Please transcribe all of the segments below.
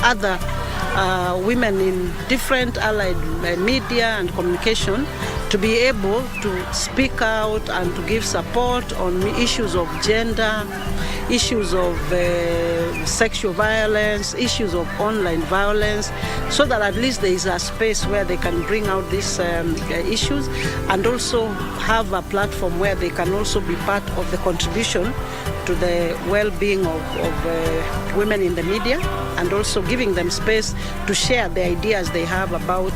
other women in different allied media and communication to be able to speak out and to give support on issues of gender, issues of sexual violence, issues of online violence, so that at least there is a space where they can bring out these issues and also have a platform where they can also be part of the contribution to the well-being of women in the media, and also giving them space to share the ideas they have about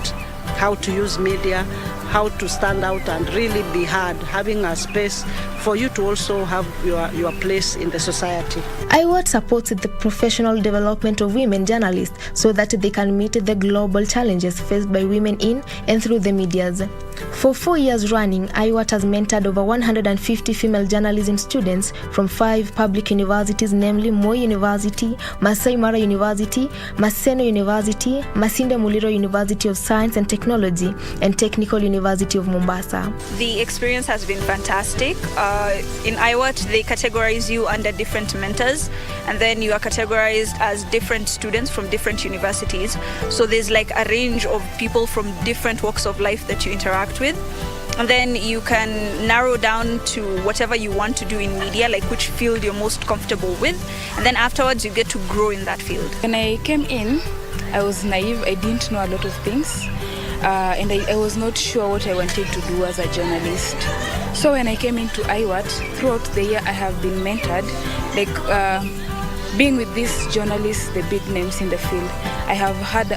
how to use media, how to stand out and really be heard, having a space for you to also have your place in the society. IWAT supports the professional development of women journalists so that they can meet the global challenges faced by women in and through the medias. For 4 years running, IWAT has mentored over 150 female journalism students from 5 public universities, namely Moi University, Masai Mara University, Maseno University, Masinde Muliro University of Science and Technology, and Technical University of Mombasa. The experience has been fantastic. In IWAT, they categorize you under different mentors, and then you are categorized as different students from different universities. So there's like a range of people from different walks of life that you interact with. And then you can narrow down to whatever you want to do in media, like which field you're most comfortable with. And then afterwards, you get to grow in that field. When I came in, I was naive. I didn't know a lot of things. And I was not sure what I wanted to do as a journalist. So when I came into IWAT, throughout the year I have been mentored, being with these journalists, the big names in the field. I have had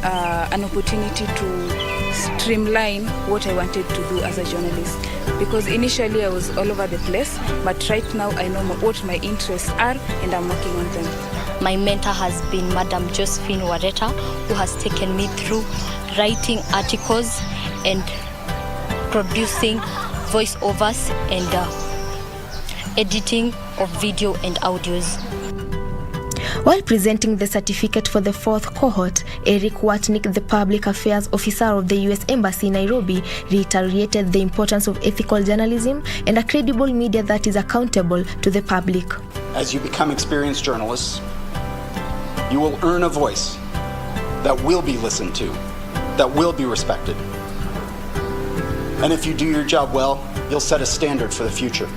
an opportunity to streamline what I wanted to do as a journalist, because initially I was all over the place, but right now I know what my interests are and I'm working on them. My mentor has been Madam Josephine Wareta, who has taken me through writing articles and producing voiceovers and editing of video and audios. While presenting the certificate for the 4th cohort, Eric Watnick, the Public Affairs Officer of the U.S. Embassy in Nairobi, reiterated the importance of ethical journalism and a credible media that is accountable to the public. As you become experienced journalists, you will earn a voice that will be listened to, that will be respected. And if you do your job well, you'll set a standard for the future.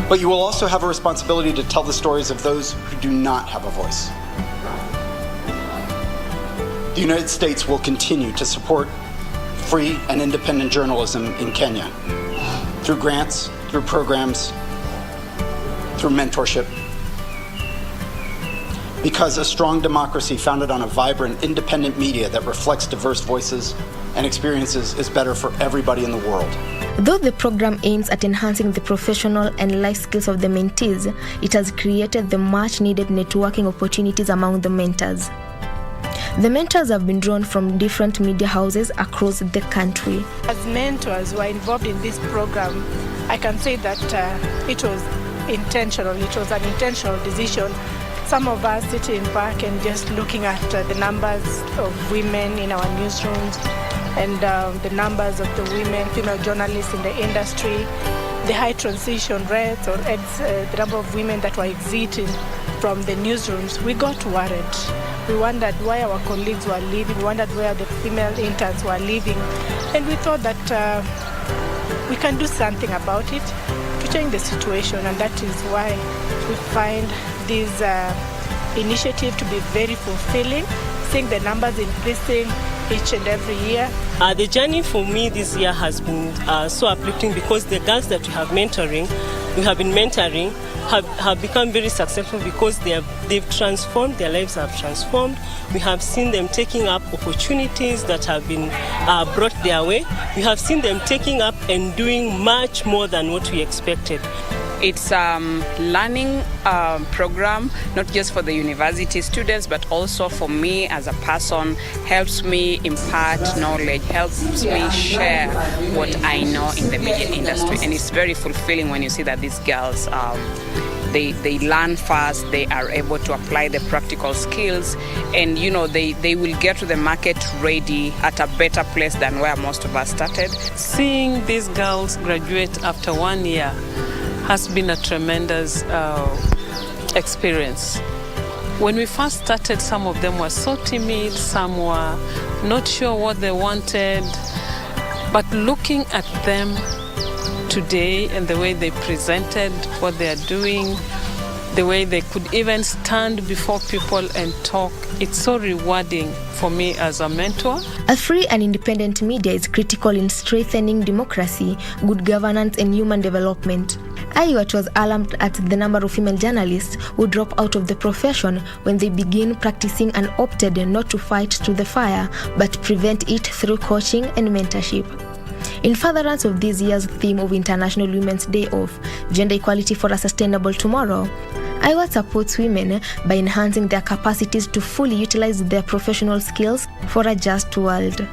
But you will also have a responsibility to tell the stories of those who do not have a voice. The United States will continue to support free and independent journalism in Kenya through grants, through programs, through mentorship. Because a strong democracy founded on a vibrant, independent media that reflects diverse voices and experiences is better for everybody in the world. Though the program aims at enhancing the professional and life skills of the mentees, it has created the much-needed networking opportunities among the mentors. The mentors have been drawn from different media houses across the country. As mentors who are involved in this program, I can say that it was intentional. It was an intentional decision. Some of us sitting back and just looking at the numbers of women in our newsrooms and the numbers of the women, female journalists in the industry, the high transition rates or the number of women that were exiting from the newsrooms, we got worried. We wondered why our colleagues were leaving, we wondered where the female interns were leaving, and we thought that we can do something about it to change the situation, and that is why we find this initiative to be very fulfilling, seeing the numbers increasing each and every year. The journey for me this year has been so uplifting, because the girls that we have been mentoring have become very successful, because they've transformed, their lives have transformed. We have seen them taking up opportunities that have been brought their way. We have seen them taking up and doing much more than what we expected. It's a learning program, not just for the university students, but also for me as a person. Helps me impart knowledge, helps me share what I know in the media industry. And it's very fulfilling when you see that these girls, they learn fast, they are able to apply the practical skills, and they will get to the market ready at a better place than where most of us started. Seeing these girls graduate after 1 year has been a tremendous experience. When we first started, some of them were so timid, some were not sure what they wanted. But looking at them today and the way they presented what they are doing, the way they could even stand before people and talk, it's so rewarding for me as a mentor. A free and independent media is critical in strengthening democracy, good governance, and human development. IWAT was alarmed at the number of female journalists who drop out of the profession when they begin practicing and opted not to fight to the fire but prevent it through coaching and mentorship. In furtherance of this year's theme of International Women's Day of Gender Equality for a Sustainable Tomorrow, IWAT supports women by enhancing their capacities to fully utilize their professional skills for a just world.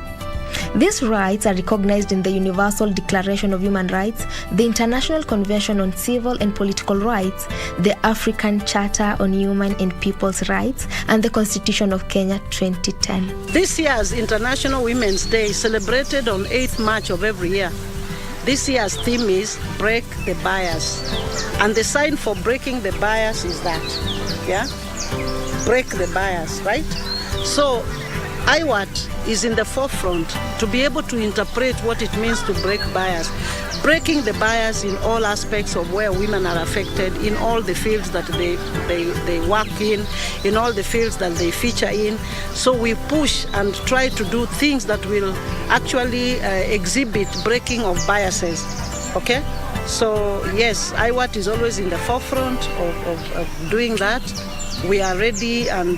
These rights are recognized in the Universal Declaration of Human Rights, the International Convention on Civil and Political Rights, the African Charter on Human and People's Rights, and the Constitution of Kenya 2010. This year's International Women's Day is celebrated on 8th March of every year. This year's theme is Break the Bias. And the sign for breaking the bias is that, break the bias, right? So IWAT is in the forefront to be able to interpret what it means to break bias. Breaking the bias in all aspects of where women are affected, in all the fields that they work in all the fields that they feature in. So we push and try to do things that will actually exhibit breaking of biases, okay? So yes, IWAT is always in the forefront of doing that. We are ready and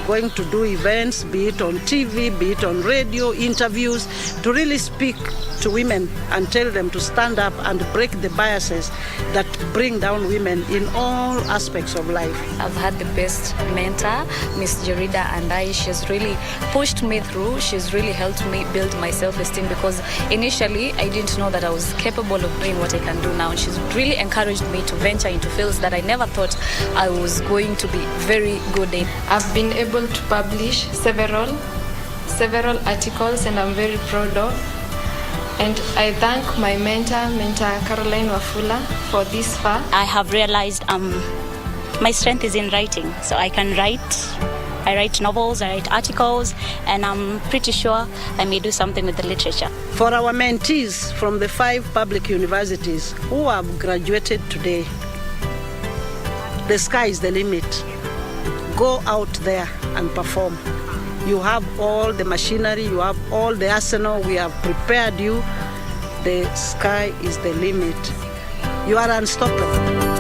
going to do events, be it on TV, be it on radio, interviews, to really speak to women and tell them to stand up and break the biases that bring down women in all aspects of life. I've had the best mentor, Miss Jerida, and she's really pushed me through. She's really helped me build my self-esteem, because initially I didn't know that I was capable of doing what I can do now. She's really encouraged me to venture into fields that I never thought I was going to be very good in. I've been able to publish several articles, and I'm very proud of. And I thank my mentor Caroline Wafula, for this far. I have realized my strength is in writing, so I can write. I write novels, I write articles, and I'm pretty sure I may do something with the literature. For our mentees from the 5 public universities who have graduated today, the sky is the limit. Go out there and perform. You have all the machinery, you have all the arsenal, we have prepared you. The sky is the limit. You are unstoppable.